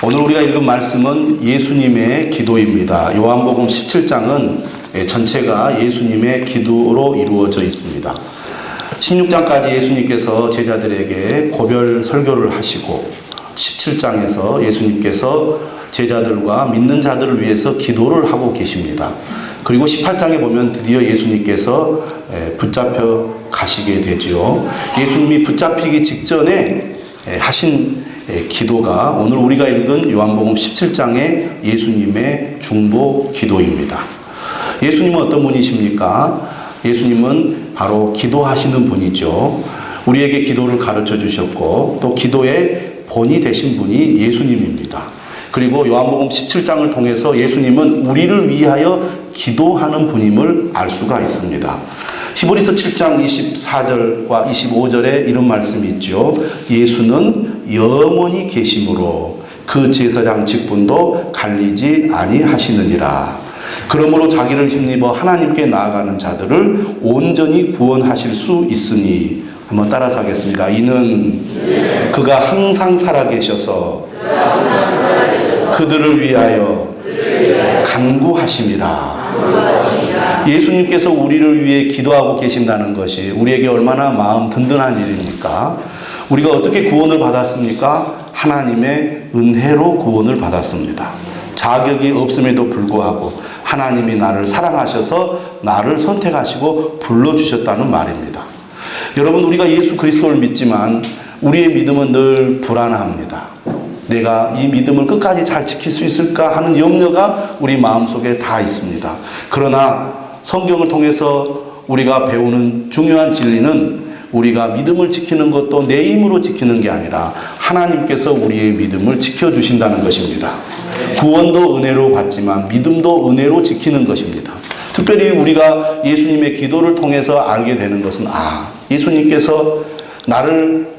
오늘 우리가 읽은 말씀은 예수님의 기도입니다. 요한복음 17장은 전체가 예수님의 기도로 이루어져 있습니다. 16장까지 예수님께서 제자들에게 고별 설교를 하시고 17장에서 예수님께서 제자들과 믿는 자들을 위해서 기도를 하고 계십니다. 그리고 18장에 보면 드디어 예수님께서 붙잡혀 가시게 되지요. 예수님이 붙잡히기 직전에 하신 기도가 오늘 우리가 읽은 요한복음 17장의 예수님의 중보 기도입니다. 예수님은 어떤 분이십니까? 예수님은 바로 기도하시는 분이죠. 우리에게 기도를 가르쳐 주셨고 또 기도의 본이 되신 분이 예수님입니다. 그리고 요한복음 17장을 통해서 예수님은 우리를 위하여 기도하는 분임을 알 수가 있습니다. 히브리서 7장 24절과 25절에 이런 말씀이 있죠. 예수는 영원히 계심으로 그 제사장 직분도 갈리지 아니하시느니라. 그러므로 자기를 힘입어 하나님께 나아가는 자들을 온전히 구원하실 수 있으니, 한번 따라서 하겠습니다. 이는 그가 항상 살아계셔서 그들을 위하여 간구하심이라. 예수님께서 우리를 위해 기도하고 계신다는 것이 우리에게 얼마나 마음 든든한 일입니까? 우리가 어떻게 구원을 받았습니까? 하나님의 은혜로 구원을 받았습니다. 자격이 없음에도 불구하고 하나님이 나를 사랑하셔서 나를 선택하시고 불러주셨다는 말입니다. 여러분, 우리가 예수 그리스도를 믿지만 우리의 믿음은 늘 불안합니다. 내가 이 믿음을 끝까지 잘 지킬 수 있을까 하는 염려가 우리 마음속에 다 있습니다. 그러나 성경을 통해서 우리가 배우는 중요한 진리는 우리가 믿음을 지키는 것도 내 힘으로 지키는 게 아니라 하나님께서 우리의 믿음을 지켜주신다는 것입니다. 구원도 은혜로 받지만 믿음도 은혜로 지키는 것입니다. 특별히 우리가 예수님의 기도를 통해서 알게 되는 것은 예수님께서 나를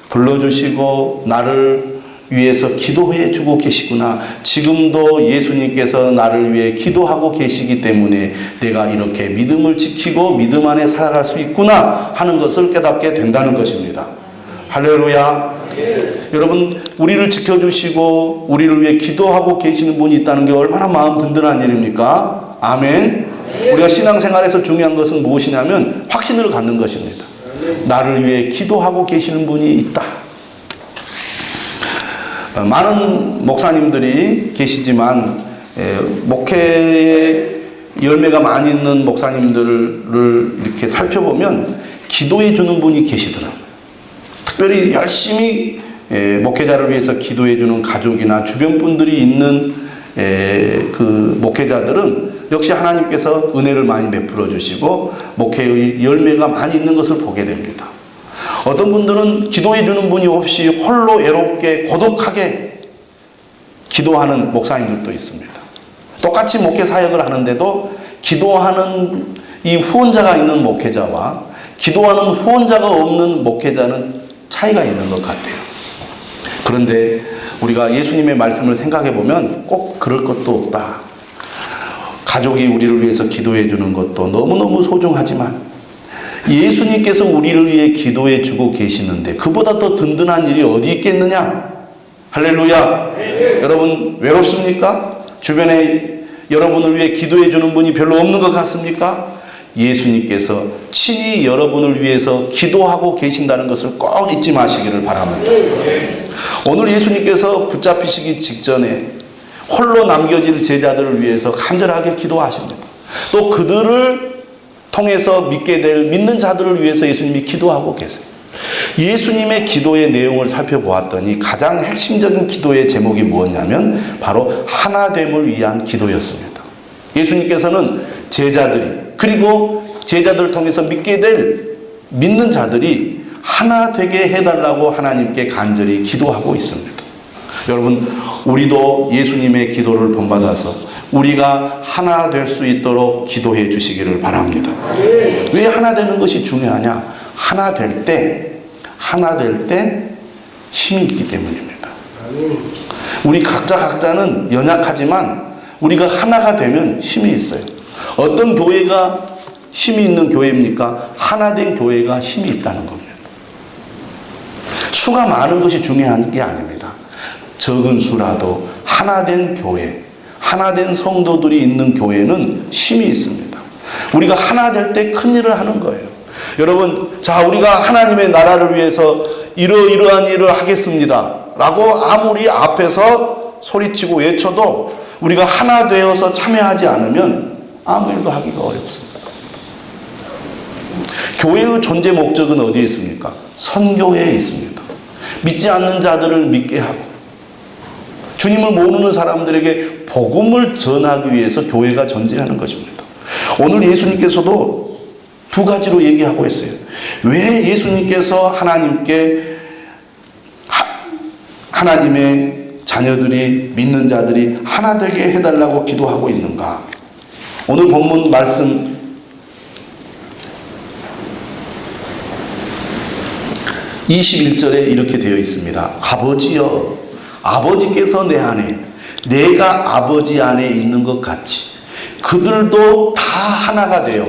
불러주시고 나를 위해서 기도해 주고 계시구나. 지금도 예수님께서 나를 위해 기도하고 계시기 때문에 내가 이렇게 믿음을 지키고 믿음 안에 살아갈 수 있구나 하는 것을 깨닫게 된다는 것입니다. 할렐루야. 여러분, 우리를 지켜주시고 우리를 위해 기도하고 계시는 분이 있다는 게 얼마나 마음 든든한 일입니까? 아멘. 우리가 신앙생활에서 중요한 것은 무엇이냐면 확신을 갖는 것입니다. 나를 위해 기도하고 계시는 분이 있다. 많은 목사님들이 계시지만 목회에 열매가 많이 있는 목사님들을 이렇게 살펴보면 기도해 주는 분이 계시더라고요. 특별히 열심히 목회자를 위해서 기도해 주는 가족이나 주변 분들이 있는 그 목회자들은 역시 하나님께서 은혜를 많이 베풀어 주시고 목회의 열매가 많이 있는 것을 보게 됩니다. 어떤 분들은 기도해 주는 분이 없이 홀로 외롭게 고독하게 기도하는 목사님들도 있습니다. 똑같이 목회 사역을 하는데도 기도하는 이 후원자가 있는 목회자와 기도하는 후원자가 없는 목회자는 차이가 있는 것 같아요. 그런데 우리가 예수님의 말씀을 생각해 보면 꼭 그럴 것도 없다. 가족이 우리를 위해서 기도해 주는 것도 너무너무 소중하지만 예수님께서 우리를 위해 기도해 주고 계시는데 그보다 더 든든한 일이 어디 있겠느냐? 할렐루야. 여러분, 외롭습니까? 주변에 여러분을 위해 기도해 주는 분이 별로 없는 것 같습니까? 예수님께서 친히 여러분을 위해서 기도하고 계신다는 것을 꼭 잊지 마시기를 바랍니다. 오늘 예수님께서 붙잡히시기 직전에 홀로 남겨질 제자들을 위해서 간절하게 기도하십니다. 또 그들을 통해서 믿게 될 믿는 자들을 위해서 예수님이 기도하고 계세요. 예수님의 기도의 내용을 살펴보았더니 가장 핵심적인 기도의 제목이 무엇이냐면 바로 하나됨을 위한 기도였습니다. 예수님께서는 제자들이 그리고 제자들을 통해서 믿게 될 믿는 자들이 하나 되게 해달라고 하나님께 간절히 기도하고 있습니다. 여러분, 우리도 예수님의 기도를 본받아서 우리가 하나 될 수 있도록 기도해 주시기를 바랍니다. 왜 하나 되는 것이 중요하냐? 하나 될 때 힘이 있기 때문입니다. 우리 각자는 연약하지만 우리가 하나가 되면 힘이 있어요. 어떤 교회가 힘이 있는 교회입니까? 하나 된 교회가 힘이 있다는 겁니다. 수가 많은 것이 중요한 게 아닙니다. 적은 수라도 하나된 교회, 하나된 성도들이 있는 교회는 힘이 있습니다. 우리가 하나 될 때 큰 일을 하는 거예요. 여러분, 자, 우리가 하나님의 나라를 위해서 이러이러한 일을 하겠습니다 라고 아무리 앞에서 소리치고 외쳐도 우리가 하나 되어서 참여하지 않으면 아무 일도 하기가 어렵습니다. 교회의 존재 목적은 어디에 있습니까? 선교회에 있습니다. 믿지 않는 자들을 믿게 하고 주님을 모르는 사람들에게 복음을 전하기 위해서 교회가 존재하는 것입니다. 오늘 예수님께서도 두 가지로 얘기하고 있어요. 왜 예수님께서 하나님께 하나님의 자녀들이, 믿는 자들이 하나 되게 해달라고 기도하고 있는가? 오늘 본문 말씀 21절에 이렇게 되어 있습니다. 아버지여, 아버지께서 내 안에, 내가 아버지 안에 있는 것 같이 그들도 다 하나가 되어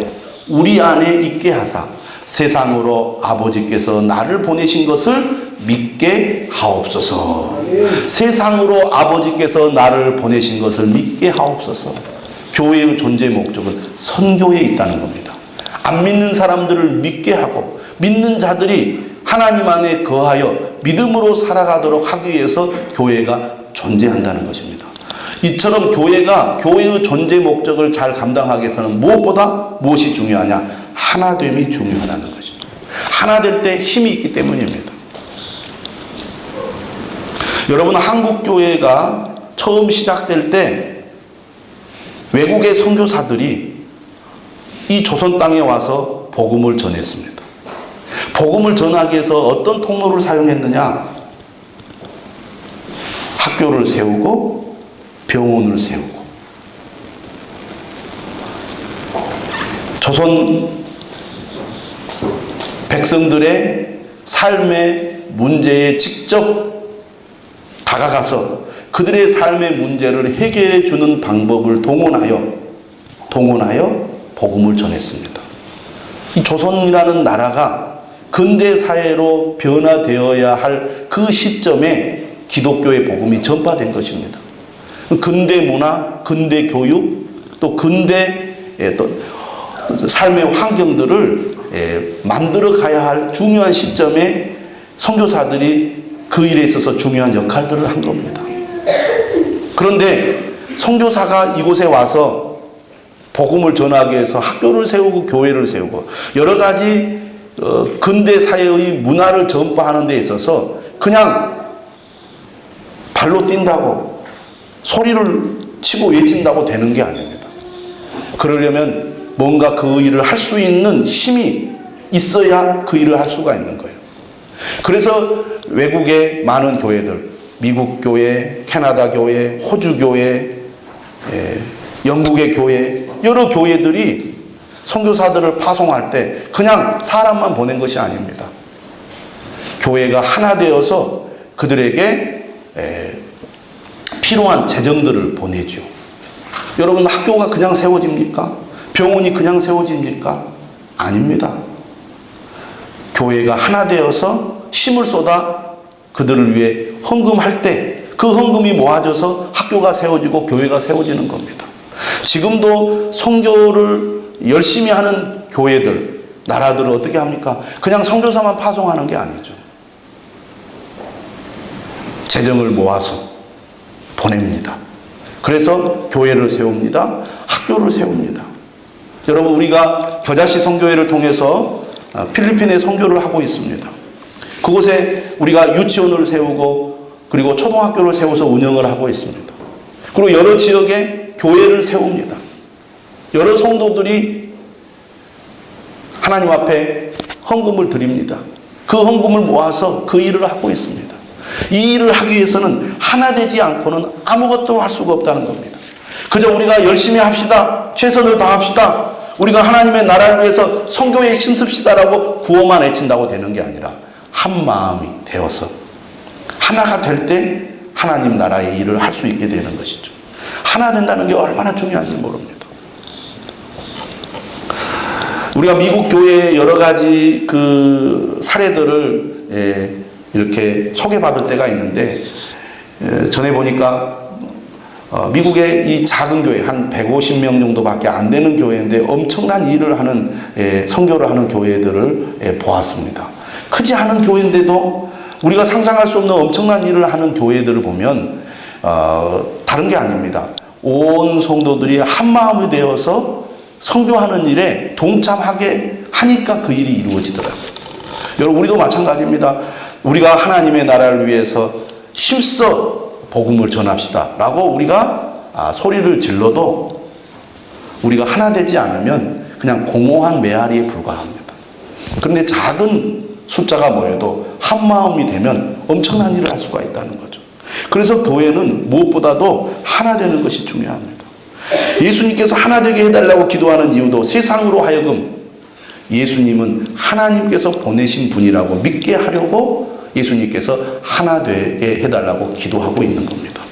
우리 안에 있게 하사 세상으로 아버지께서 나를 보내신 것을 믿게 하옵소서. 세상으로 아버지께서 나를 보내신 것을 믿게 하옵소서. 교회의 존재 목적은 선교에 있다는 겁니다. 안 믿는 사람들을 믿게 하고 믿는 자들이 하나님 안에 거하여 믿음으로 살아가도록 하기 위해서 교회가 존재한다는 것입니다. 이처럼 교회가 교회의 존재 목적을 잘 감당하기 위해서는 무엇보다 무엇이 중요하냐? 하나됨이 중요하다는 것입니다. 하나 될 때 힘이 있기 때문입니다. 여러분, 한국 교회가 처음 시작될 때 외국의 선교사들이 이 조선 땅에 와서 복음을 전했습니다. 복음을 전하기 위해서 어떤 통로를 사용했느냐? 학교를 세우고 병원을 세우고 조선 백성들의 삶의 문제에 직접 다가가서 그들의 삶의 문제를 해결해 주는 방법을 동원하여 복음을 전했습니다. 이 조선이라는 나라가 근대 사회로 변화되어야 할 그 시점에 기독교의 복음이 전파된 것입니다. 근대 문화, 근대 교육, 또 근대 또 삶의 환경들을 만들어 가야 할 중요한 시점에 선교사들이 그 일에 있어서 중요한 역할들을 한 겁니다. 그런데 선교사가 이곳에 와서 복음을 전하기 위해서 학교를 세우고 교회를 세우고 여러 가지 근대 사회의 문화를 전파하는 데 있어서 그냥 발로 뛴다고 소리를 치고 외친다고 되는 게 아닙니다. 그러려면 뭔가 그 일을 할 수 있는 힘이 있어야 그 일을 할 수가 있는 거예요. 그래서 외국의 많은 교회들, 미국 교회, 캐나다 교회, 호주 교회, 영국의 교회, 여러 교회들이 선교사들을 파송할 때 그냥 사람만 보낸 것이 아닙니다. 교회가 하나 되어서 그들에게 필요한 재정들을 보내죠. 여러분, 학교가 그냥 세워집니까? 병원이 그냥 세워집니까? 아닙니다. 교회가 하나 되어서 힘을 쏟아 그들을 위해 헌금할 때 그 헌금이 모아져서 학교가 세워지고 교회가 세워지는 겁니다. 지금도 선교를 열심히 하는 교회들, 나라들은 어떻게 합니까? 그냥 선교사만 파송하는 게 아니죠. 재정을 모아서 보냅니다. 그래서 교회를 세웁니다. 학교를 세웁니다. 여러분, 우리가 겨자씨 선교회를 통해서 필리핀에 선교를 하고 있습니다. 그곳에 우리가 유치원을 세우고 그리고 초등학교를 세워서 운영을 하고 있습니다. 그리고 여러 지역에 교회를 세웁니다. 여러 성도들이 하나님 앞에 헌금을 드립니다. 그 헌금을 모아서 그 일을 하고 있습니다. 이 일을 하기 위해서는 하나 되지 않고는 아무것도 할 수가 없다는 겁니다. 그저 우리가 열심히 합시다, 최선을 다합시다, 우리가 하나님의 나라를 위해서 선교에 힘씁시다라고 구호만 외친다고 되는 게 아니라 한 마음이 되어서 하나가 될 때 하나님 나라의 일을 할 수 있게 되는 것이죠. 하나 된다는 게 얼마나 중요한지 모릅니다. 우리가 미국 교회의 여러 가지 그 사례들을 이렇게 소개받을 때가 있는데 전에 보니까 미국의 이 작은 교회 한 150명 정도밖에 안 되는 교회인데 엄청난 일을 하는 선교를 하는 교회들을 보았습니다. 크지 않은 교회인데도 우리가 상상할 수 없는 엄청난 일을 하는 교회들을 보면 다른 게 아닙니다. 온 성도들이 한 마음이 되어서 선교하는 일에 동참하게 하니까 그 일이 이루어지더라고요. 여러분, 우리도 마찬가지입니다. 우리가 하나님의 나라를 위해서 힘써 복음을 전합시다 라고 우리가 소리를 질러도 우리가 하나 되지 않으면 그냥 공허한 메아리에 불과합니다. 그런데 작은 숫자가 모여도 한 마음이 되면 엄청난 일을 할 수가 있다는 거죠. 그래서 교회는 무엇보다도 하나 되는 것이 중요합니다. 예수님께서 하나 되게 해달라고 기도하는 이유도 세상으로 하여금 예수님은 하나님께서 보내신 분이라고 믿게 하려고 예수님께서 하나 되게 해달라고 기도하고 있는 겁니다.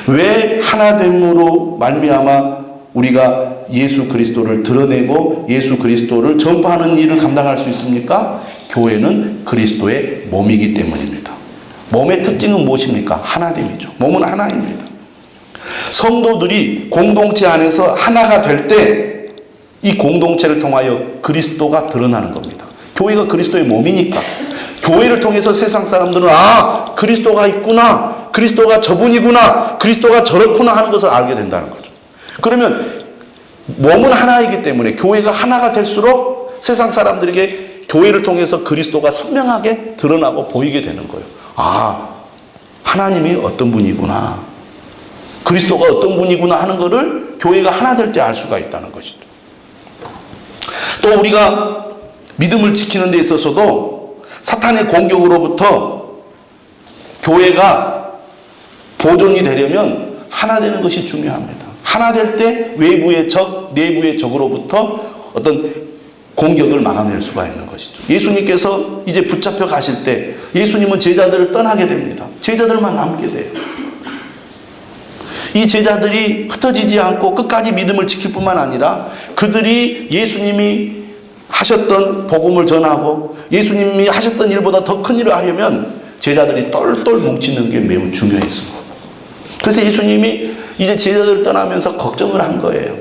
왜 하나됨으로 말미암아 우리가 예수 그리스도를 드러내고 예수 그리스도를 전파하는 일을 감당할 수 있습니까? 교회는 그리스도의 몸이기 때문입니다. 몸의 특징은 무엇입니까? 하나됨이죠. 몸은 하나입니다. 성도들이 공동체 안에서 하나가 될 때 이 공동체를 통하여 그리스도가 드러나는 겁니다. 교회가 그리스도의 몸이니까 교회를 통해서 세상 사람들은 그리스도가 있구나, 그리스도가 저분이구나, 그리스도가 저렇구나 하는 것을 알게 된다는 거죠. 그러면 몸은 하나이기 때문에 교회가 하나가 될수록 세상 사람들에게 교회를 통해서 그리스도가 선명하게 드러나고 보이게 되는 거예요. 하나님이 어떤 분이구나, 그리스도가 어떤 분이구나 하는 것을 교회가 하나 될 때 알 수가 있다는 것이죠. 또 우리가 믿음을 지키는 데 있어서도 사탄의 공격으로부터 교회가 보존이 되려면 하나 되는 것이 중요합니다. 하나 될 때 외부의 적, 내부의 적으로부터 어떤 공격을 막아낼 수가 있는 것이죠. 예수님께서 이제 붙잡혀 가실 때 예수님은 제자들을 떠나게 됩니다. 제자들만 남게 돼요. 이 제자들이 흩어지지 않고 끝까지 믿음을 지킬 뿐만 아니라 그들이 예수님이 하셨던 복음을 전하고 예수님이 하셨던 일보다 더 큰 일을 하려면 제자들이 똘똘 뭉치는 게 매우 중요했습니다. 그래서 예수님이 이제 제자들을 떠나면서 걱정을 한 거예요.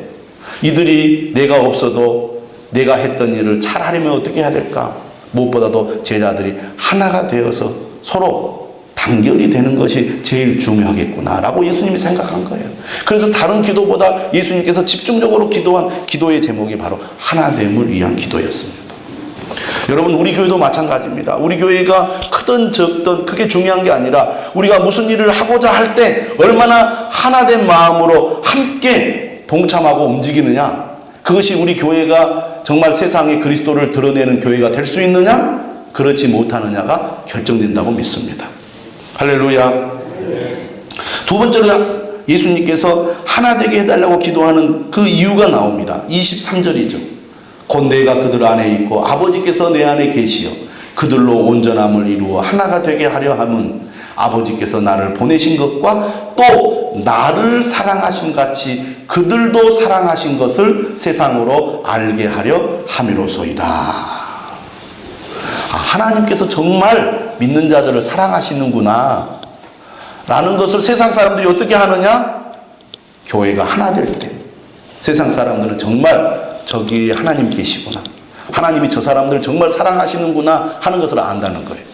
이들이 내가 없어도 내가 했던 일을 잘하려면 어떻게 해야 될까? 무엇보다도 제자들이 하나가 되어서 서로 단결이 되는 것이 제일 중요하겠구나라고 예수님이 생각한 거예요. 그래서 다른 기도보다 예수님께서 집중적으로 기도한 기도의 제목이 바로 하나됨을 위한 기도였습니다. 여러분, 우리 교회도 마찬가지입니다. 우리 교회가 크든 적든 그게 중요한 게 아니라 우리가 무슨 일을 하고자 할 때 얼마나 하나된 마음으로 함께 동참하고 움직이느냐, 그것이 우리 교회가 정말 세상에 그리스도를 드러내는 교회가 될 수 있느냐, 그렇지 못하느냐가 결정된다고 믿습니다. 할렐루야. 두 번째로 예수님께서 하나 되게 해달라고 기도하는 그 이유가 나옵니다. 23절이죠. 곧 내가 그들 안에 있고 아버지께서 내 안에 계시어 그들로 온전함을 이루어 하나가 되게 하려 함은 아버지께서 나를 보내신 것과 또 나를 사랑하심 같이 그들도 사랑하신 것을 세상으로 알게 하려 함이로소이다. 하나님께서 정말 믿는 자들을 사랑하시는구나 라는 것을 세상 사람들이 어떻게 하느냐? 교회가 하나 될 때 세상 사람들은 정말 저기 하나님 계시구나, 하나님이 저 사람들 정말 사랑하시는구나 하는 것을 안다는 거예요.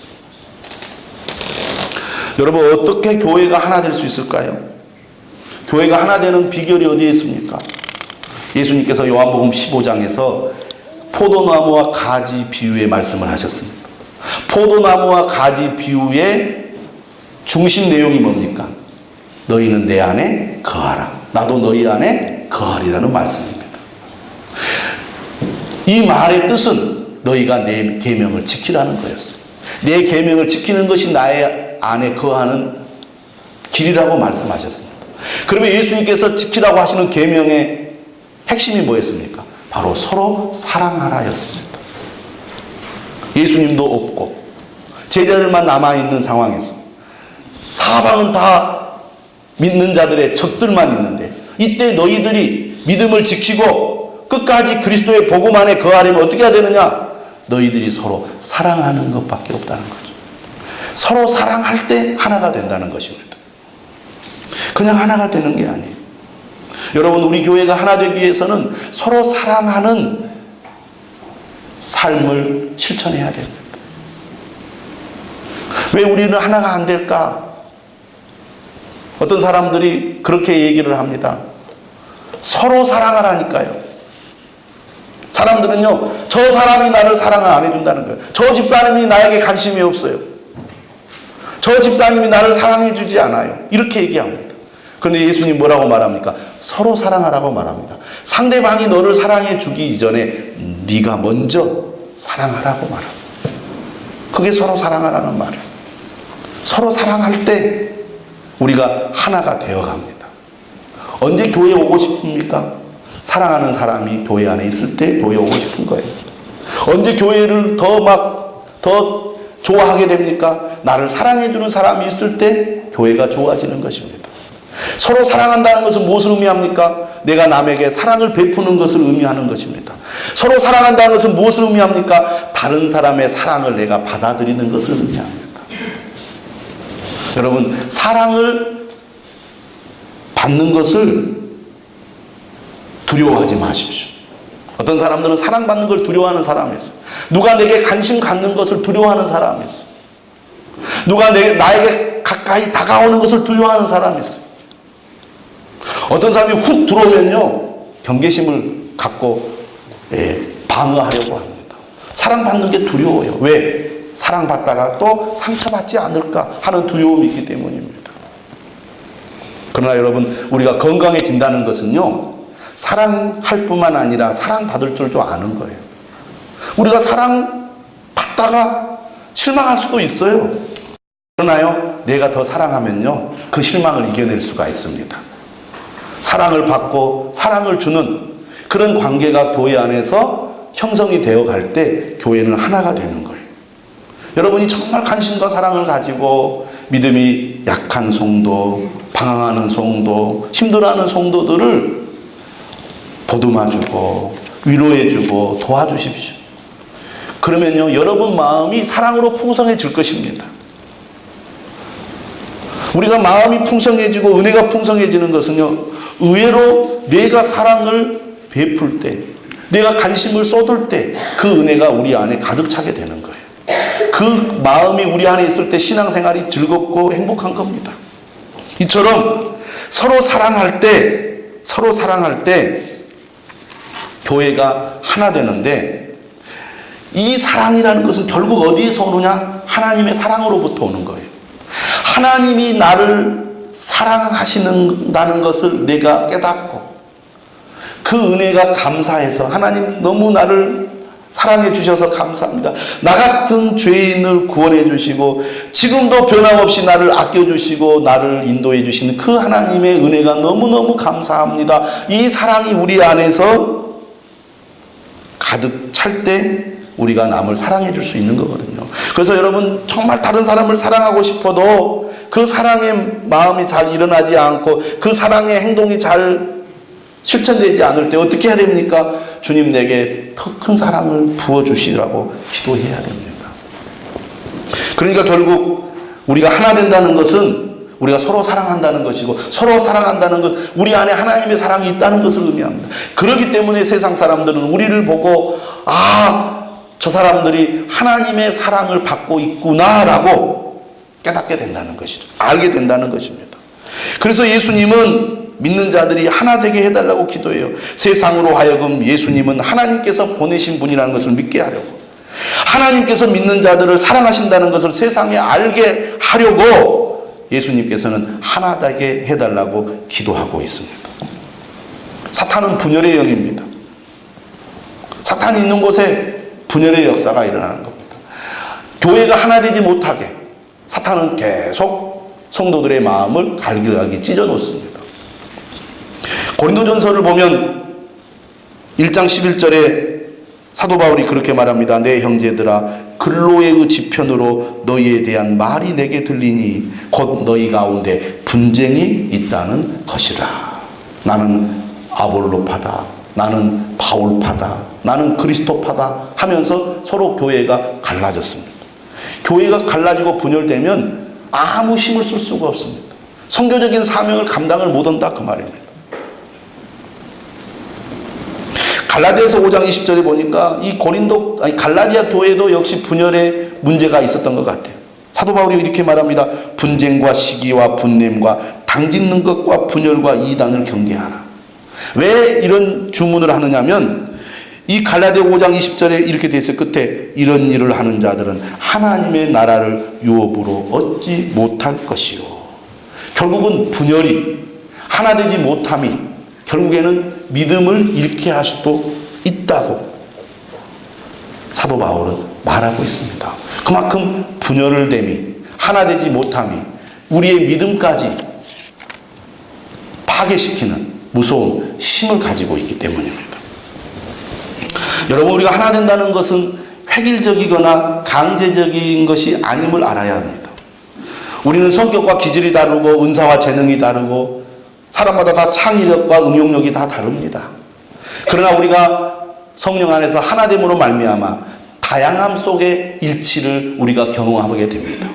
여러분, 어떻게 교회가 하나 될 수 있을까요? 교회가 하나 되는 비결이 어디에 있습니까? 예수님께서 요한복음 15장에서 포도나무와 가지 비유의 말씀을 하셨습니다. 포도나무와 가지 비유의 중심 내용이 뭡니까? 너희는 내 안에 거하라, 나도 너희 안에 거하리라는 말씀입니다. 이 말의 뜻은 너희가 내 계명을 지키라는 거였어요. 내 계명을 지키는 것이 나의 안에 거하는 길이라고 말씀하셨습니다. 그러면 예수님께서 지키라고 하시는 계명의 핵심이 뭐였습니까? 바로 서로 사랑하라였습니다. 예수님도 없고 제자들만 남아있는 상황에서 사방은 다 믿는 자들의 적들만 있는데 이때 너희들이 믿음을 지키고 끝까지 그리스도의 복음 안에 거하려면 어떻게 해야 되느냐? 너희들이 서로 사랑하는 것밖에 없다는 거죠. 서로 사랑할 때 하나가 된다는 것입니다. 그냥 하나가 되는 게 아니에요. 여러분, 우리 교회가 하나 되기 위해서는 서로 사랑하는 삶을 실천해야 됩니다. 왜 우리는 하나가 안 될까? 어떤 사람들이 그렇게 얘기를 합니다. 서로 사랑하라니까요. 사람들은요, 저 사람이 나를 사랑을 안 해준다는 거예요. 저 집사님이 나에게 관심이 없어요. 저 집사님이 나를 사랑해 주지 않아요. 이렇게 얘기합니다. 그런데 예수님 뭐라고 말합니까? 서로 사랑하라고 말합니다. 상대방이 너를 사랑해 주기 이전에 네가 먼저 사랑하라고 말합니다. 그게 서로 사랑하라는 말이에요. 서로 사랑할 때 우리가 하나가 되어갑니다. 언제 교회에 오고 싶습니까? 사랑하는 사람이 교회 안에 있을 때 교회에 오고 싶은 거예요. 언제 교회를 더 좋아하게 됩니까? 나를 사랑해주는 사람이 있을 때 교회가 좋아지는 것입니다. 서로 사랑한다는 것은 무엇을 의미합니까? 내가 남에게 사랑을 베푸는 것을 의미하는 것입니다. 서로 사랑한다는 것은 무엇을 의미합니까? 다른 사람의 사랑을 내가 받아들이는 것을 의미합니다. 여러분, 사랑을 받는 것을 두려워하지 마십시오. 어떤 사람들은 사랑받는 걸 두려워하는 사람이 있어요. 누가 내게 관심 갖는 것을 두려워하는 사람이 있어요. 누가 나에게 가까이 다가오는 것을 두려워하는 사람이 있어요. 어떤 사람이 훅 들어오면요, 경계심을 갖고 방어하려고 합니다. 사랑받는 게 두려워요. 왜? 사랑받다가 또 상처받지 않을까 하는 두려움이 있기 때문입니다. 그러나 여러분, 우리가 건강해진다는 것은요, 사랑할 뿐만 아니라 사랑받을 줄도 아는 거예요. 우리가 사랑받다가 실망할 수도 있어요. 그러나요, 내가 더 사랑하면요, 그 실망을 이겨낼 수가 있습니다. 사랑을 받고 사랑을 주는 그런 관계가 교회 안에서 형성이 되어 갈 때 교회는 하나가 되는 거예요. 여러분이 정말 관심과 사랑을 가지고 믿음이 약한 성도, 방황하는 성도, 힘들어하는 성도들을 보듬어주고 위로해주고 도와주십시오. 그러면요, 여러분 마음이 사랑으로 풍성해질 것입니다. 우리가 마음이 풍성해지고 은혜가 풍성해지는 것은요, 의외로 내가 사랑을 베풀 때, 내가 관심을 쏟을 때 그 은혜가 우리 안에 가득 차게 되는 거예요. 그 마음이 우리 안에 있을 때 신앙생활이 즐겁고 행복한 겁니다. 이처럼 서로 사랑할 때 교회가 하나 되는데, 이 사랑이라는 것은 결국 어디에서 오느냐? 하나님의 사랑으로부터 오는 거예요. 하나님이 나를 사랑하시는다는 것을 내가 깨닫고 그 은혜가 감사해서, 하나님 너무 나를 사랑해 주셔서 감사합니다. 나 같은 죄인을 구원해 주시고 지금도 변함없이 나를 아껴주시고 나를 인도해 주시는 그 하나님의 은혜가 너무너무 감사합니다. 이 사랑이 우리 안에서 가득 찰 때 우리가 남을 사랑해 줄 수 있는 거거든요. 그래서 여러분, 정말 다른 사람을 사랑하고 싶어도 그 사랑의 마음이 잘 일어나지 않고 그 사랑의 행동이 잘 실천되지 않을 때 어떻게 해야 됩니까? 주님, 내게 더 큰 사랑을 부어주시라고 기도해야 됩니다. 그러니까 결국 우리가 하나 된다는 것은 우리가 서로 사랑한다는 것이고, 서로 사랑한다는 것, 우리 안에 하나님의 사랑이 있다는 것을 의미합니다. 그렇기 때문에 세상 사람들은 우리를 보고 저 사람들이 하나님의 사랑을 받고 있구나라고 깨닫게 된다는 것이죠. 알게 된다는 것입니다. 그래서 예수님은 믿는 자들이 하나 되게 해달라고 기도해요. 세상으로 하여금 예수님은 하나님께서 보내신 분이라는 것을 믿게 하려고, 하나님께서 믿는 자들을 사랑하신다는 것을 세상에 알게 하려고 예수님께서는 하나 되게 해달라고 기도하고 있습니다. 사탄은 분열의 영입니다. 사탄이 있는 곳에 분열의 역사가 일어나는 겁니다. 교회가 하나 되지 못하게 사탄은 계속 성도들의 마음을 갈기갈기 찢어 놓습니다. 고린도전서를 보면 1장 11절에 사도 바울이 그렇게 말합니다. 내 형제들아, 근로의 지편으로 너희에 대한 말이 내게 들리니 곧 너희 가운데 분쟁이 있다는 것이라. 나는 아볼로파다, 나는 바울파다, 나는 그리스도파다 하면서 서로 교회가 갈라졌습니다. 교회가 갈라지고 분열되면 아무 힘을 쓸 수가 없습니다. 선교적인 사명을 감당을 못한다 그 말입니다. 갈라디아서 5장 20절에 보니까 이 갈라디아 교회도 역시 분열의 문제가 있었던 것 같아요. 사도 바울이 이렇게 말합니다. 분쟁과 시기와 분냄과 당짓는 것과 분열과 이단을 경계하라. 왜 이런 주문을 하느냐면 이 갈라디아 5장 20절에 이렇게 되어 있어요. 끝에 이런 일을 하는 자들은 하나님의 나라를 유업으로 얻지 못할 것이요. 결국은 분열이 하나 되지 못함이 결국에는 믿음을 잃게 할 수도 있다고 사도 바울은 말하고 있습니다. 그만큼 분열을 됨이 하나 되지 못함이 우리의 믿음까지 파괴시키는 무서운 힘을 가지고 있기 때문입니다. 여러분, 우리가 하나 된다는 것은 획일적이거나 강제적인 것이 아님을 알아야 합니다. 우리는 성격과 기질이 다르고 은사와 재능이 다르고 사람마다 다 창의력과 응용력이 다 다릅니다. 그러나 우리가 성령 안에서 하나됨으로 말미암아 다양함 속의 일치를 우리가 경험하게 됩니다.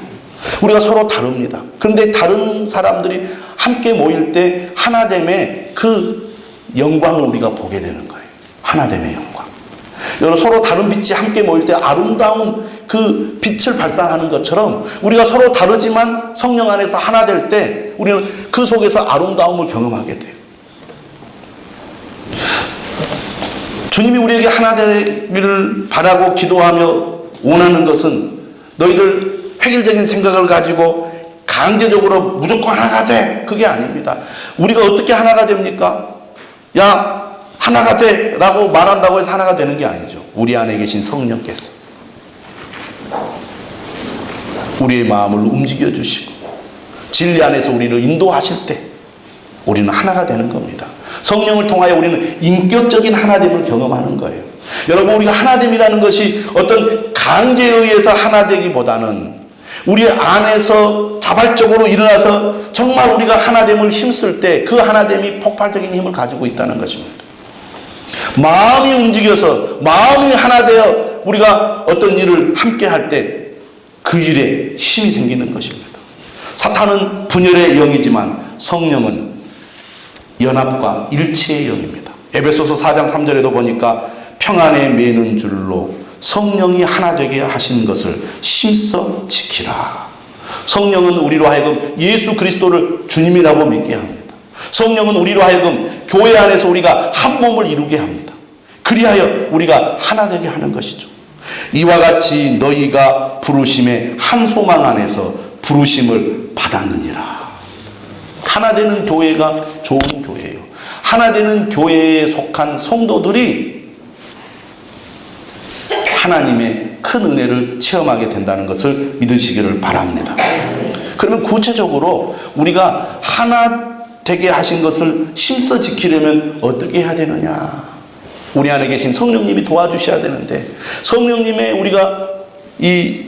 우리가 서로 다릅니다. 그런데 다른 사람들이 함께 모일 때 하나됨의 그 영광을 우리가 보게 되는 거예요. 하나됨의 영광. 여러분, 서로 다른 빛이 함께 모일 때 아름다운 그 빛을 발산하는 것처럼 우리가 서로 다르지만 성령 안에서 하나 될 때 우리는 그 속에서 아름다움을 경험하게 돼요. 주님이 우리에게 하나 되기를 바라고 기도하며 원하는 것은 너희들 획일적인 생각을 가지고 강제적으로 무조건 하나가 돼. 그게 아닙니다. 우리가 어떻게 하나가 됩니까? 야, 하나가 돼 라고 말한다고 해서 하나가 되는 게 아니죠. 우리 안에 계신 성령께서 우리의 마음을 움직여 주시고 진리 안에서 우리를 인도하실 때 우리는 하나가 되는 겁니다. 성령을 통하여 우리는 인격적인 하나됨을 경험하는 거예요. 여러분, 우리가 하나됨이라는 것이 어떤 강제에 의해서 하나되기보다는 우리 안에서 자발적으로 일어나서 정말 우리가 하나됨을 힘쓸 때 그 하나됨이 폭발적인 힘을 가지고 있다는 것입니다. 마음이 움직여서 마음이 하나 되어 우리가 어떤 일을 함께 할 때 그 일에 힘이 생기는 것입니다. 사탄은 분열의 영이지만 성령은 연합과 일치의 영입니다. 에베소서 4장 3절에도 보니까 평안에 매는 줄로 성령이 하나 되게 하신 것을 힘써 지키라. 성령은 우리로 하여금 예수 그리스도를 주님이라고 믿게 합니다. 성령은 우리로 하여금 교회 안에서 우리가 한 몸을 이루게 합니다. 그리하여 우리가 하나 되게 하는 것이죠. 이와 같이 너희가 부르심의 한 소망 안에서 부르심을 받았느니라. 하나 되는 교회가 좋은 교회예요. 하나 되는 교회에 속한 성도들이 하나님의 큰 은혜를 체험하게 된다는 것을 믿으시기를 바랍니다. 그러면 구체적으로 우리가 하나 되게 하신 것을 힘써 지키려면 어떻게 해야 되느냐? 우리 안에 계신 성령님이 도와주셔야 되는데, 성령님의 우리가 이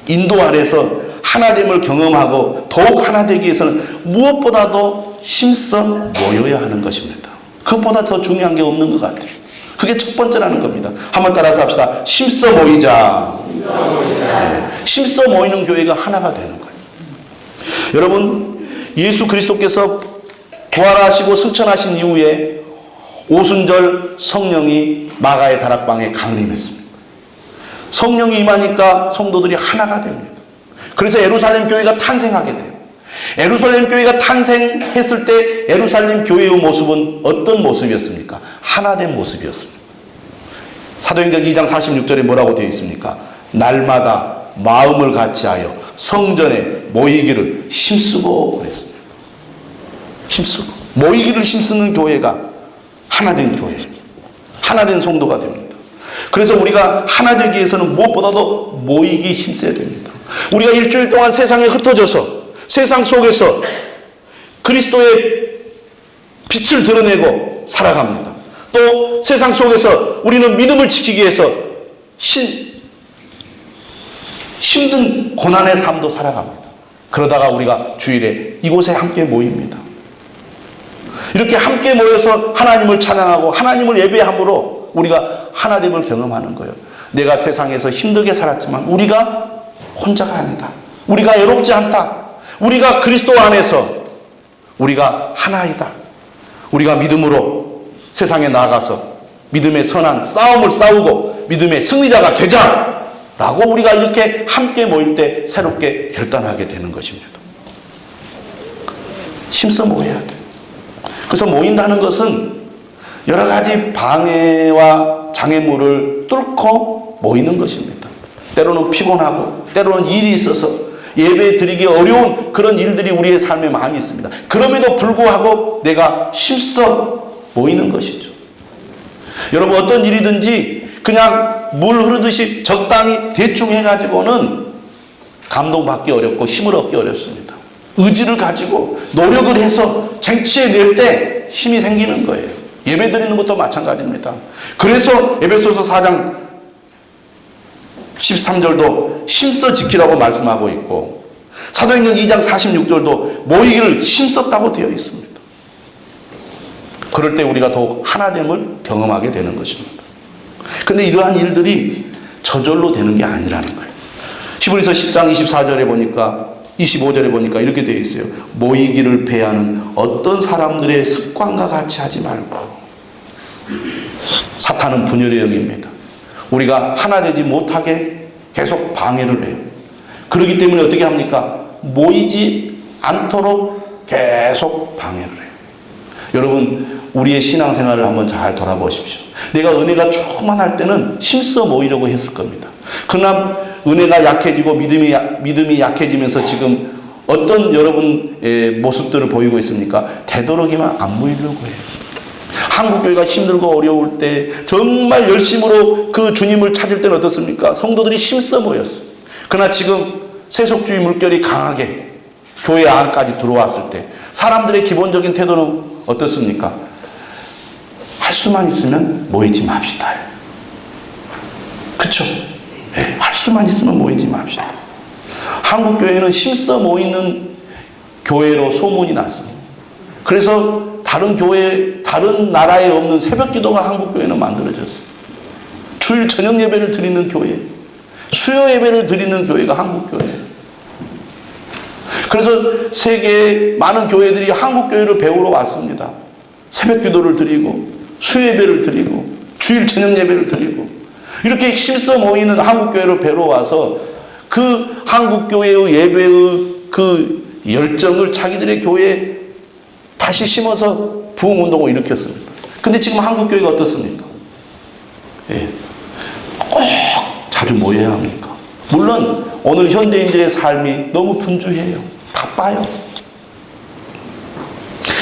인도 아래서 하나됨을 경험하고 더욱 하나 되기 위해서는 무엇보다도 힘써 모여야 하는 것입니다. 그것보다 더 중요한 게 없는 것 같아요. 그게 첫 번째라는 겁니다. 한번 따라서 합시다. 힘써 모이자. 네. 힘써 모이는 교회가 하나가 되는 거예요. 여러분, 예수 그리스도께서 부활하시고 승천하신 이후에 오순절 성령이 마가의 다락방에 강림했습니다. 성령이 임하니까 성도들이 하나가 됩니다. 그래서 예루살렘 교회가 탄생하게 돼요. 예루살렘 교회가 탄생했을 때 예루살렘 교회의 모습은 어떤 모습이었습니까? 하나된 모습이었습니다. 사도행전 2장 46절에 뭐라고 되어 있습니까? 날마다 마음을 같이하여 성전에 모이기를 힘쓰고 그랬습니다. 힘쓰고 모이기를 힘쓰는 교회가 하나된 교회, 하나된 성도가 됩니다. 그래서 우리가 하나 되기 위해서는 무엇보다도 모이기 힘써야 됩니다. 우리가 일주일 동안 세상에 흩어져서 세상 속에서 그리스도의 빛을 드러내고 살아갑니다. 또 세상 속에서 우리는 믿음을 지키기 위해서 힘든 고난의 삶도 살아갑니다. 그러다가 우리가 주일에 이곳에 함께 모입니다. 이렇게 함께 모여서 하나님을 찬양하고 하나님을 예배함으로 우리가 하나됨을 경험하는 거예요. 내가 세상에서 힘들게 살았지만 우리가 혼자가 아니다. 우리가 외롭지 않다. 우리가 그리스도 안에서 우리가 하나이다. 우리가 믿음으로 세상에 나아가서 믿음의 선한 싸움을 싸우고 믿음의 승리자가 되자라고 우리가 이렇게 함께 모일 때 새롭게 결단하게 되는 것입니다. 힘써 모여야 돼. 그래서 모인다는 것은 여러 가지 방해와 장애물을 뚫고 모이는 것입니다. 때로는 피곤하고 때로는 일이 있어서 예배 드리기 어려운 그런 일들이 우리의 삶에 많이 있습니다. 그럼에도 불구하고 내가 힘써 모이는 것이죠. 여러분, 어떤 일이든지 그냥 물 흐르듯이 적당히 대충 해가지고는 감동받기 어렵고 힘을 얻기 어렵습니다. 의지를 가지고 노력을 해서 쟁취해낼 때 힘이 생기는 거예요. 예배 드리는 것도 마찬가지입니다. 그래서 에베소서 4장 13절도 힘써 지키라고 말씀하고 있고 사도행전 2장 46절도 모이기를 힘썼다고 되어 있습니다. 그럴 때 우리가 더욱 하나됨을 경험하게 되는 것입니다. 그런데 이러한 일들이 저절로 되는 게 아니라는 거예요. 히브리서 10장 24절에 보니까 25절에 보니까 이렇게 되어 있어요. 모이기를 배하는 어떤 사람들의 습관과 같이 하지 말고. 사탄은 분열의 영입니다. 우리가 하나 되지 못하게 계속 방해를 해요. 그렇기 때문에 어떻게 합니까? 모이지 않도록 계속 방해를 해요. 여러분, 우리의 신앙생활을 한번 잘 돌아보십시오. 내가 은혜가 충만할 때는 힘써 모이려고 했을 겁니다. 그러나 은혜가 약해지고 믿음이 약해지면서 지금 어떤 여러분의 모습들을 보이고 있습니까? 되도록이면 안 모이려고 해요. 한국교회가 힘들고 어려울 때 정말 열심으로 그 주님을 찾을 때는 어떻습니까? 성도들이 힘써 모였어요. 그러나 지금 세속주의 물결이 강하게 교회 안까지 들어왔을 때 사람들의 기본적인 태도는 어떻습니까? 할 수만 있으면 모이지 맙시다. 그쵸? 네, 할 수만 있으면 모이지 맙시다. 한국교회는 힘써 모이는 교회로 소문이 났습니다. 그래서 다른 교회, 다른 나라에 없는 새벽 기도가 한국교회는 만들어졌어요. 주일 저녁 예배를 드리는 교회, 수요 예배를 드리는 교회가 한국교회예요. 그래서 세계의 많은 교회들이 한국교회를 배우러 왔습니다. 새벽 기도를 드리고 수요 예배를 드리고 주일 저녁 예배를 드리고 이렇게 힘써 모이는 한국교회를 배우러 와서 그 한국교회의 예배의 그 열정을 자기들의 교회에 다시 심어서 부흥운동을 일으켰습니다. 근데 지금 한국교회가 어떻습니까? 예. 꼭 자주 모여야 합니까? 물론 오늘 현대인들의 삶이 너무 분주해요. 바빠요.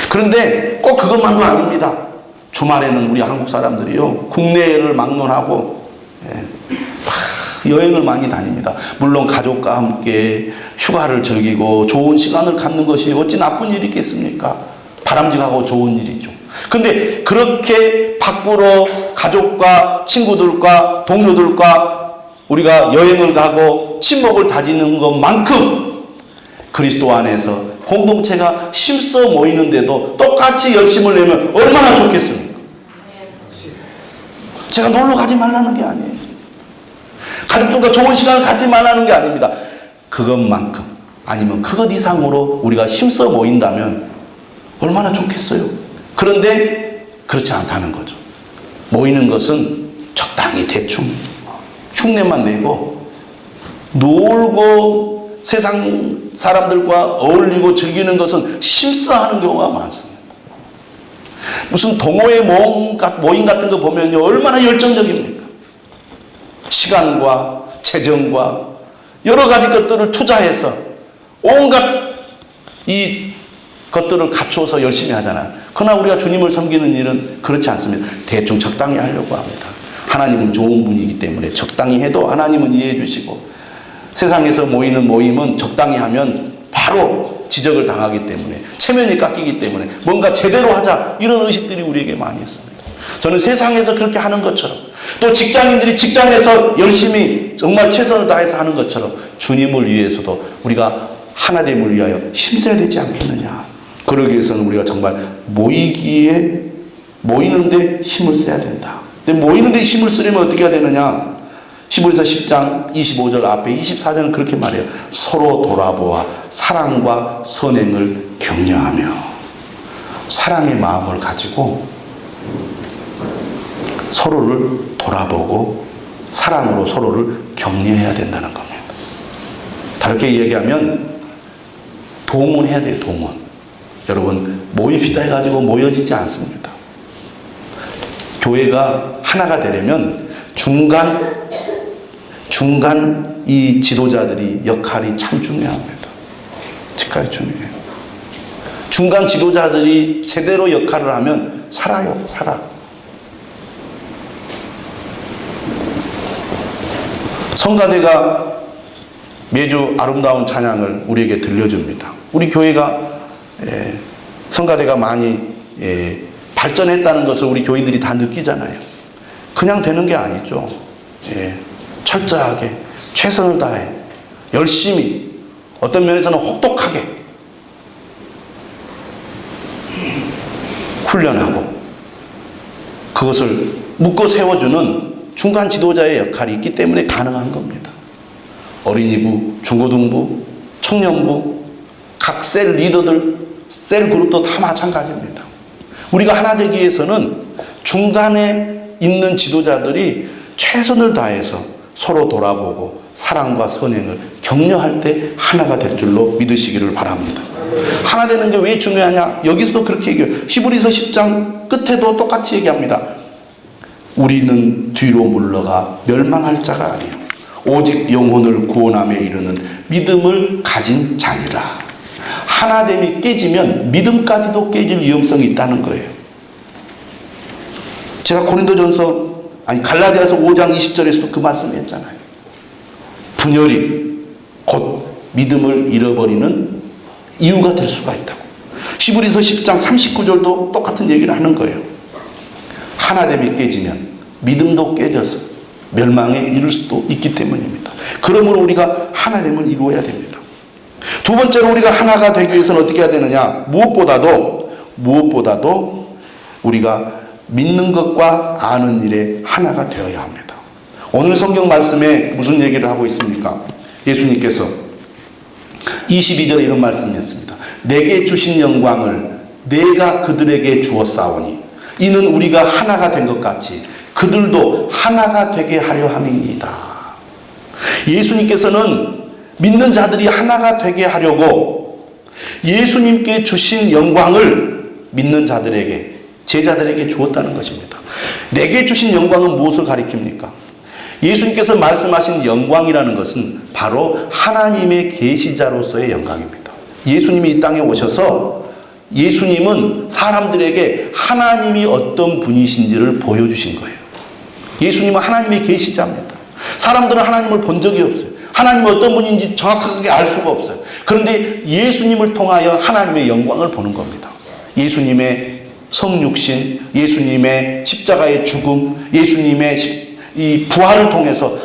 그런데 꼭 그것만도 아닙니다. 주말에는 우리 한국 사람들이요, 국내를 막론하고 여행을 많이 다닙니다. 물론 가족과 함께 휴가를 즐기고 좋은 시간을 갖는 것이 어찌 나쁜 일이 있겠습니까? 바람직하고 좋은 일이죠. 근데 그렇게 밖으로 가족과 친구들과 동료들과 우리가 여행을 가고 친목을 다지는 것만큼 그리스도 안에서 공동체가 힘써 모이는데도 똑같이 열심을 내면 얼마나 좋겠습니까? 제가 놀러 가지 말라는 게 아니에요. 가족들과 좋은 시간을 갖지 말라는 게 아닙니다. 그것만큼 아니면 그것 이상으로 우리가 힘써 모인다면 얼마나 좋겠어요. 그런데 그렇지 않다는 거죠. 모이는 것은 적당히 대충 흉내만 내고 놀고 세상 사람들과 어울리고 즐기는 것은 힘써 하는 경우가 많습니다. 무슨 동호회 모임 같은 거 보면요, 얼마나 열정적입니까? 시간과 재정과 여러 가지 것들을 투자해서 온갖 이 것들을 갖추어서 열심히 하잖아요. 그러나 우리가 주님을 섬기는 일은 그렇지 않습니다. 대충 적당히 하려고 합니다. 하나님은 좋은 분이기 때문에 적당히 해도 하나님은 이해해 주시고, 세상에서 모이는 모임은 적당히 하면 바로 지적을 당하기 때문에, 체면이 깎이기 때문에 뭔가 제대로 하자, 이런 의식들이 우리에게 많이 있습니다. 저는 세상에서 그렇게 하는 것처럼, 또 직장인들이 직장에서 열심히 정말 최선을 다해서 하는 것처럼 주님을 위해서도 우리가 하나됨을 위하여 힘써야 되지 않겠느냐. 그러기 위해서는 우리가 정말 모이는데 힘을 써야 된다. 근데 모이는데 힘을 쓰려면 어떻게 해야 되느냐? 히브리서 10장 25절 앞에 24절은 그렇게 말해요. 서로 돌아보아 사랑과 선행을 격려하며. 사랑의 마음을 가지고 서로를 돌아보고 사랑으로 서로를 격려해야 된다는 겁니다. 다르게 얘기하면 동원해야 돼요. 동원. 여러분 모입시다 해가지고 모여지지 않습니다. 교회가 하나가 되려면 중간 이 지도자들이 역할이 참 중요합니다. 직각이 중요해요. 중간 지도자들이 제대로 역할을 하면 살아요. 살아. 성가대가 매주 아름다운 찬양을 우리에게 들려줍니다. 우리 교회가 성가대가 많이 발전했다는 것을 우리 교인들이 다 느끼잖아요. 그냥 되는 게 아니죠. 철저하게 최선을 다해 열심히 어떤 면에서는 혹독하게 훈련하고 그것을 묶어 세워주는 중간 지도자의 역할이 있기 때문에 가능한 겁니다. 어린이부, 중고등부, 청년부, 각 셀 리더들, 셀 그룹도 다 마찬가지입니다. 우리가 하나 되기 위해서는 중간에 있는 지도자들이 최선을 다해서 서로 돌아보고 사랑과 선행을 격려할 때 하나가 될 줄로 믿으시기를 바랍니다. 하나 되는 게 왜 중요하냐? 여기서도 그렇게 얘기해요. 히브리서 10장 끝에도 똑같이 얘기합니다. 우리는 뒤로 물러가 멸망할 자가 아니요 오직 영혼을 구원함에 이르는 믿음을 가진 자니라. 하나됨이 깨지면 믿음까지도 깨질 위험성이 있다는 거예요. 제가 갈라디아서 5장 20절에서도 그 말씀을 했잖아요. 분열이 곧 믿음을 잃어버리는 이유가 될 수가 있다고. 히브리서 10장 39절도 똑같은 얘기를 하는 거예요. 하나됨이 깨지면 믿음도 깨져서 멸망에 이를 수도 있기 때문입니다. 그러므로 우리가 하나됨을 이루어야 됩니다. 두 번째로 우리가 하나가 되기 위해서는 어떻게 해야 되느냐? 무엇보다도 우리가 믿는 것과 아는 일에 하나가 되어야 합니다. 오늘 성경 말씀에 무슨 얘기를 하고 있습니까? 예수님께서 22절에 이런 말씀을 했습니다. 내게 주신 영광을 내가 그들에게 주었사오니 이는 우리가 하나가 된 것 같이 그들도 하나가 되게 하려 함이니이다. 예수님께서는 믿는 자들이 하나가 되게 하려고 예수님께 주신 영광을 믿는 자들에게, 제자들에게 주었다는 것입니다. 내게 주신 영광은 무엇을 가리킵니까? 예수님께서 말씀하신 영광이라는 것은 바로 하나님의 계시자로서의 영광입니다. 예수님이 이 땅에 오셔서 예수님은 사람들에게 하나님이 어떤 분이신지를 보여주신 거예요. 예수님은 하나님의 계시자입니다. 사람들은 하나님을 본 적이 없어요. 하나님이 어떤 분인지 정확하게 알 수가 없어요. 그런데 예수님을 통하여 하나님의 영광을 보는 겁니다. 예수님의 성육신, 예수님의 십자가의 죽음, 예수님의 이 부활을 통해서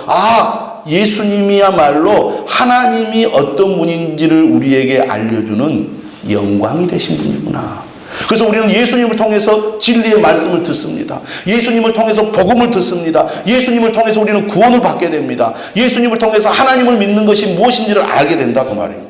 예수님이야말로 하나님이 어떤 분인지를 우리에게 알려주는 영광이 되신 분이구나. 그래서 우리는 예수님을 통해서 진리의 말씀을 듣습니다. 예수님을 통해서 복음을 듣습니다. 예수님을 통해서 우리는 구원을 받게 됩니다. 예수님을 통해서 하나님을 믿는 것이 무엇인지를 알게 된다 그 말입니다.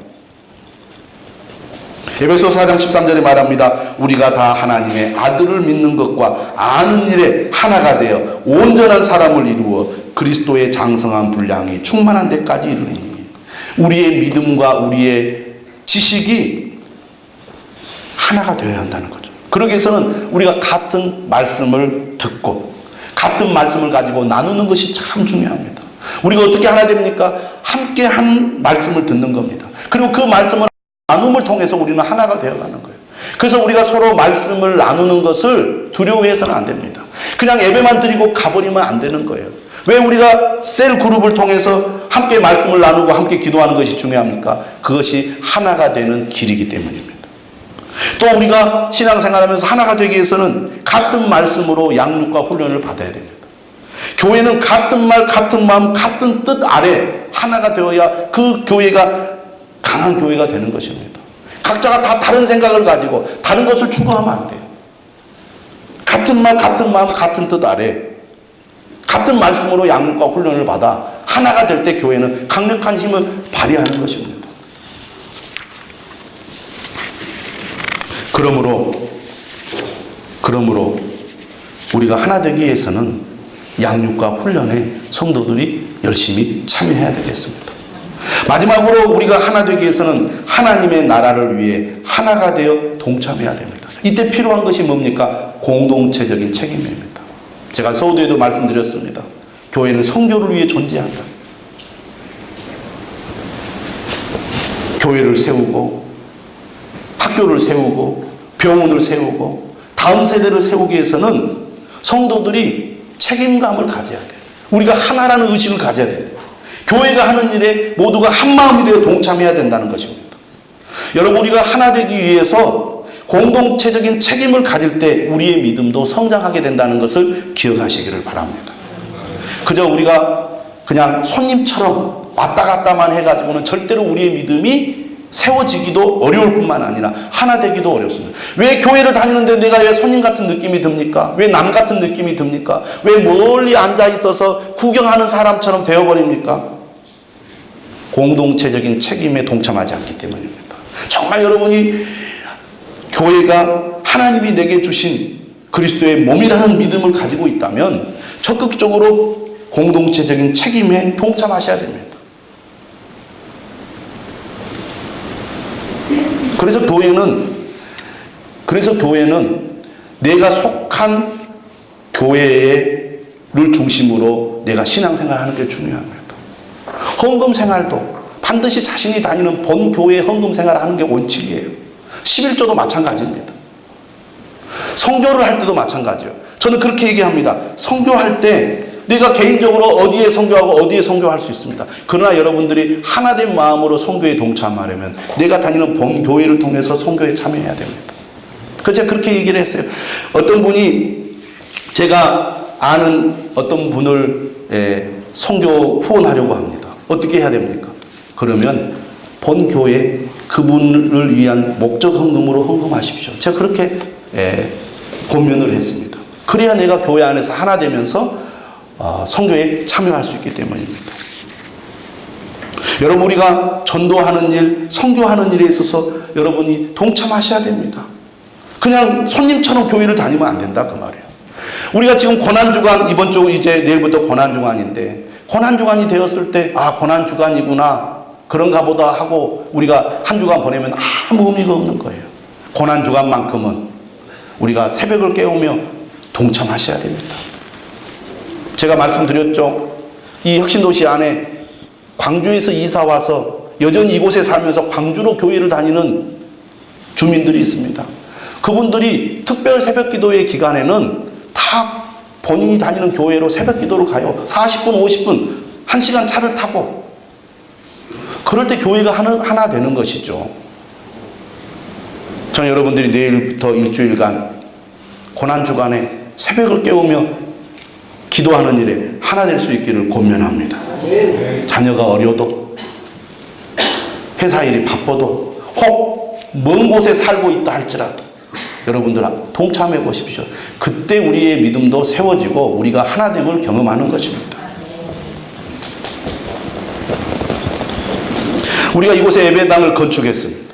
에베소서 4장 13절에 말합니다. 우리가 다 하나님의 아들을 믿는 것과 아는 일에 하나가 되어 온전한 사람을 이루어 그리스도의 장성한 분량이 충만한 데까지 이르리니. 우리의 믿음과 우리의 지식이 하나가 되어야 한다는 거죠. 그러기 위해서는 우리가 같은 말씀을 듣고 같은 말씀을 가지고 나누는 것이 참 중요합니다. 우리가 어떻게 하나 됩니까? 함께 한 말씀을 듣는 겁니다. 그리고 그 말씀을 나눔을 통해서 우리는 하나가 되어가는 거예요. 그래서 우리가 서로 말씀을 나누는 것을 두려워해서는 안 됩니다. 그냥 예배만 드리고 가버리면 안 되는 거예요. 왜 우리가 셀 그룹을 통해서 함께 말씀을 나누고 함께 기도하는 것이 중요합니까? 그것이 하나가 되는 길이기 때문입니다. 또 우리가 신앙생활하면서 하나가 되기 위해서는 같은 말씀으로 양육과 훈련을 받아야 됩니다. 교회는 같은 말, 같은 마음, 같은 뜻 아래 하나가 되어야 그 교회가 강한 교회가 되는 것입니다. 각자가 다 다른 생각을 가지고 다른 것을 추구하면 안 돼요. 같은 말, 같은 마음, 같은 뜻 아래 같은 말씀으로 양육과 훈련을 받아 하나가 될 때 교회는 강력한 힘을 발휘하는 것입니다. 그러므로 그러므로 우리가 하나 되기 위해서는 양육과 훈련에 성도들이 열심히 참여해야 되겠습니다. 마지막으로 우리가 하나 되기 위해서는 하나님의 나라를 위해 하나가 되어 동참해야 됩니다. 이때 필요한 것이 뭡니까? 공동체적인 책임입니다. 제가 서두에도 말씀드렸습니다. 교회는 성교를 위해 존재한다. 교회를 세우고 학교를 세우고 병원을 세우고 다음 세대를 세우기 위해서는 성도들이 책임감을 가져야 돼요. 우리가 하나라는 의식을 가져야 돼요. 교회가 하는 일에 모두가 한마음이 되어 동참해야 된다는 것입니다. 여러분, 우리가 하나 되기 위해서 공동체적인 책임을 가질 때 우리의 믿음도 성장하게 된다는 것을 기억하시기를 바랍니다. 그저 우리가 그냥 손님처럼 왔다 갔다만 해가지고는 절대로 우리의 믿음이 세워지기도 어려울 뿐만 아니라 하나 되기도 어렵습니다. 왜 교회를 다니는데 내가 왜 손님 같은 느낌이 듭니까? 왜 남 같은 느낌이 듭니까? 왜 멀리 앉아 있어서 구경하는 사람처럼 되어버립니까? 공동체적인 책임에 동참하지 않기 때문입니다. 정말 여러분이 교회가 하나님이 내게 주신 그리스도의 몸이라는 믿음을 가지고 있다면 적극적으로 공동체적인 책임에 동참하셔야 됩니다. 그래서 교회는 내가 속한 교회를 중심으로 내가 신앙생활을 하는 게 중요합니다. 헌금 생활도 반드시 자신이 다니는 본 교회의 헌금 생활을 하는 게 원칙이에요. 11조도 마찬가지입니다. 성교를 할 때도 마찬가지예요. 저는 그렇게 얘기합니다. 성교할 때 내가 개인적으로 어디에 성교하고 어디에 성교할 수 있습니다. 그러나 여러분들이 하나된 마음으로 성교에 동참하려면 내가 다니는 본 교회를 통해서 성교에 참여해야 됩니다. 그래서 제가 그렇게 얘기를 했어요. 어떤 분이 제가 아는 어떤 분을 성교 후원하려고 합니다. 어떻게 해야 됩니까? 그러면 본 교회 그분을 위한 목적 헌금으로 헌금하십시오. 제가 그렇게 권면을 했습니다. 그래야 내가 교회 안에서 하나 되면서 선교에 참여할 수 있기 때문입니다. 여러분, 우리가 전도하는 일, 선교하는 일에 있어서 여러분이 동참하셔야 됩니다. 그냥 손님처럼 교회를 다니면 안 된다 그 말이에요. 우리가 지금 고난주간, 이번 주 이제 내일부터 고난주간인데 고난주간이 되었을 때 고난주간이구나 그런가 보다 하고 우리가 한 주간 보내면 아무 의미가 없는 거예요. 고난주간만큼은 우리가 새벽을 깨우며 동참하셔야 됩니다. 제가 말씀드렸죠. 이 혁신도시 안에 광주에서 이사 와서 여전히 이곳에 살면서 광주로 교회를 다니는 주민들이 있습니다. 그분들이 특별 새벽 기도회 기간에는 다 본인이 다니는 교회로 새벽 기도를 가요. 40분, 50분, 1시간 차를 타고. 그럴 때 교회가 하나 되는 것이죠. 저는 여러분들이 내일부터 일주일간 고난주간에 새벽을 깨우며 기도하는 일에 하나 될 수 있기를 권면합니다. 자녀가 어려도 회사 일이 바빠도 혹 먼 곳에 살고 있다 할지라도 여러분들 동참해 보십시오. 그때 우리의 믿음도 세워지고 우리가 하나됨을 경험하는 것입니다. 우리가 이곳에 예배당을 건축했습니다.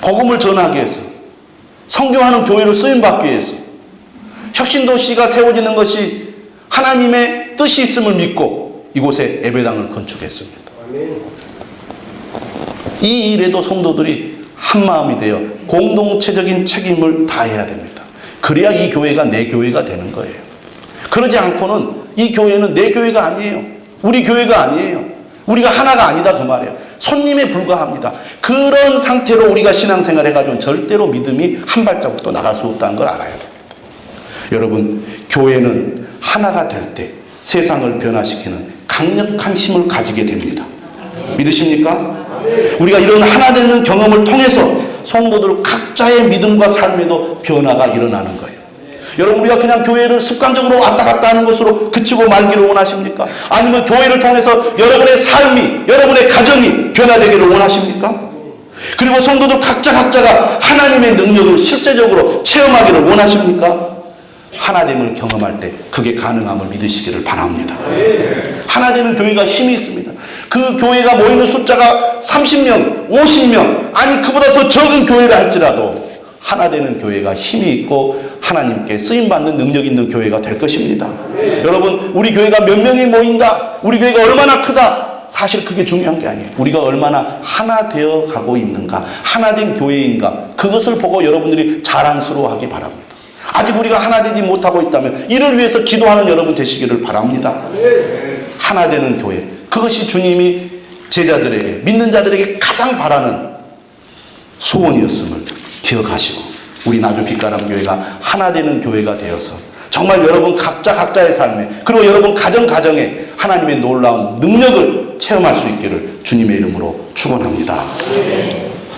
복음을 전하기 위해서, 선교하는 교회로 쓰임받기 위해서, 혁신도시가 세워지는 것이 하나님의 뜻이 있음을 믿고 이곳에 예배당을 건축했습니다. 이 일에도 성도들이 한마음이 되어 공동체적인 책임을 다해야 됩니다. 그래야 이 교회가 내 교회가 되는 거예요. 그러지 않고는 이 교회는 내 교회가 아니에요. 우리 교회가 아니에요. 우리가 하나가 아니다 그 말이에요. 손님에 불과합니다. 그런 상태로 우리가 신앙생활 해가지고는 절대로 믿음이 한 발자국도 나갈 수 없다는 걸 알아야 됩니다. 여러분, 교회는 하나가 될 때 세상을 변화시키는 강력한 힘을 가지게 됩니다. 믿으십니까? 우리가 이런 하나 되는 경험을 통해서 성도들 각자의 믿음과 삶에도 변화가 일어나는 거예요. 여러분, 우리가 그냥 교회를 습관적으로 왔다 갔다 하는 것으로 그치고 말기를 원하십니까? 아니면 교회를 통해서 여러분의 삶이, 여러분의 가정이 변화되기를 원하십니까? 그리고 성도들 각자가 하나님의 능력을 실제적으로 체험하기를 원하십니까? 하나됨을 경험할 때 그게 가능함을 믿으시기를 바랍니다. 하나되는 교회가 힘이 있습니다. 그 교회가 모이는 숫자가 30명, 50명, 아니 그보다 더 적은 교회를 할지라도 하나 되는 교회가 힘이 있고 하나님께 쓰임받는 능력 있는 교회가 될 것입니다. 여러분, 우리 교회가 몇 명이 모인다, 우리 교회가 얼마나 크다, 사실 그게 중요한 게 아니에요. 우리가 얼마나 하나 되어 가고 있는가, 하나 된 교회인가, 그것을 보고 여러분들이 자랑스러워하기 바랍니다. 아직 우리가 하나 되지 못하고 있다면 이를 위해서 기도하는 여러분 되시기를 바랍니다. 하나 되는 교회, 그것이 주님이 제자들에게, 믿는 자들에게 가장 바라는 소원이었음을 기억하시고 우리 나주 빛가람 교회가 하나 되는 교회가 되어서 정말 여러분 각자의 삶에, 그리고 여러분 가정에 하나님의 놀라운 능력을 체험할 수 있기를 주님의 이름으로 축원합니다.